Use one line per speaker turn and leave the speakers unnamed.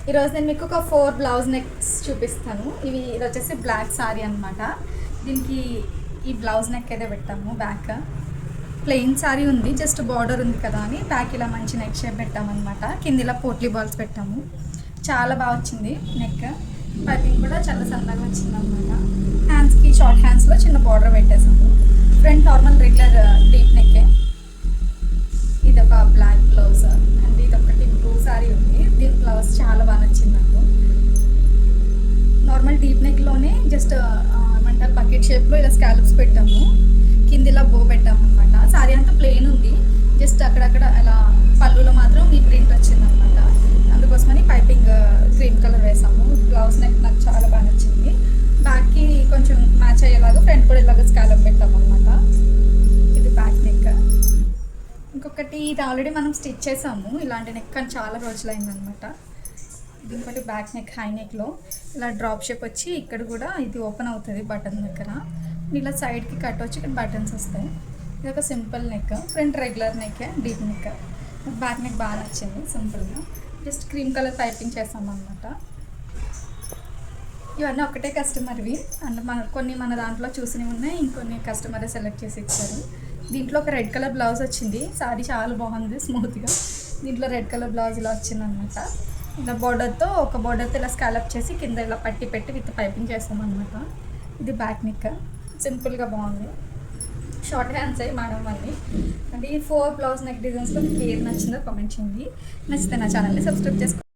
ఈరోజు నేను మీకు ఒక 4 బ్లౌజ్ నెక్స్ చూపిస్తాను. ఇది వచ్చేసి బ్లాక్ సారీ అనమాట. దీనికి ఈ బ్లౌజ్ నెక్ అయితే పెట్టాము. బ్యాక్ ప్లెయిన్ సారీ ఉంది, జస్ట్ బార్డర్ ఉంది కదా అని బ్యాక్ ఇలా మంచి నెక్ షేప్ పెట్టామన్నమాట. కింద ఇలా పోట్లీ బాల్స్ పెట్టాము. చాలా బాగా వచ్చింది నెక్. పైపింగ్ కూడా చాలా సన్నగా వచ్చింది అనమాట. హ్యాండ్స్కి షార్ట్ హ్యాండ్స్లో చిన్న బార్డర్ పెట్టేసాము. ఫ్రంట్ నార్మల్ రెగ్యులర్ డీప్ నెక్కే. ఇది ఒక బ్లాక్ బ్లౌజ్ అండ్ ఇది ఒకటి బ్లూ సారీ ఉంది. దీని బ్లౌజ్ చాలా బాగా నచ్చింది నాకు. నార్మల్ డీప్ నెక్లోనే జస్ట్ ఏమంటారు బకెట్ షేప్లో ఇలా స్కాలప్స్ పెట్టాము. కింద ఇలా బో పెట్టాము అనమాట. సారీ అంతా ప్లెయిన్ ఉంది, జస్ట్ అక్కడక్కడ అలా పళ్ళులో మాత్రం ఈ ప్రింట్ వచ్చింది అనమాట. అందుకోసమని పైపింగ్ క్రీమ్ కలర్ వేసాము. బ్లౌజ్ నెక్ నాకు చాలా బాగా నచ్చింది. బ్యాక్కి కొంచెం మ్యాచ్ అయ్యేలాగా ఫ్రంట్ కూడా ఇలాగ స్కాలప్ పెట్టాము అనమాట. ఇది బ్యాక్ నెక్. ఇంకొకటి ఇది ఆల్రెడీ మనం స్టిచ్ చేసాము. ఇలాంటి నెక్ కానీ చాలా రోజులు అయిందనమాట. ఇంకొకటి బ్యాక్ నెక్ హై నెక్లో ఇలా డ్రాప్ షేప్ వచ్చి ఇక్కడ కూడా ఇది ఓపెన్ అవుతుంది బటన్ దగ్గర. ఇలా సైడ్కి కట్ వచ్చి ఇక్కడ బటన్స్ వస్తాయి. ఇది ఒక simple neck. Front regular neck, deep neck. Back neck బాగా నచ్చింది. సింపుల్గా జస్ట్ క్రీమ్ కలర్ పైపింగ్ చేసాము అనమాట. ఇవన్నీ ఒకటే కస్టమర్వి అండ్ కొన్ని మన దాంట్లో చూసినవి ఉన్నాయి, ఇంకొన్ని కస్టమరే సెలెక్ట్ చేసి ఇచ్చారు. దీంట్లో ఒక రెడ్ కలర్ బ్లౌజ్ వచ్చింది. సారీ చాలా బాగుంది, స్మూత్గా. దీంట్లో రెడ్ కలర్ బ్లౌజ్ ఇలా వచ్చింది అనమాట. ఇలా బార్డర్తో ఒక బార్డర్తో ఇలా స్కాలప్ చేసి కింద ఇలా పట్టి పెట్టి విత్ పైపింగ్ చేస్తాం అనమాట. ఇది బ్యాక్ నెక్. సింపుల్గా బాగుంది. షార్ట్ హ్యాండ్స్ అయ్యి మేడం మళ్ళీ. అంటే ఈ 4 బ్లౌజ్ నెక్ డిజైన్స్లో మీకు ఏది నచ్చిందో కామెంట్ చేయండి. నచ్చితే నా ఛానల్ని సబ్స్క్రైబ్ చేసుకోండి.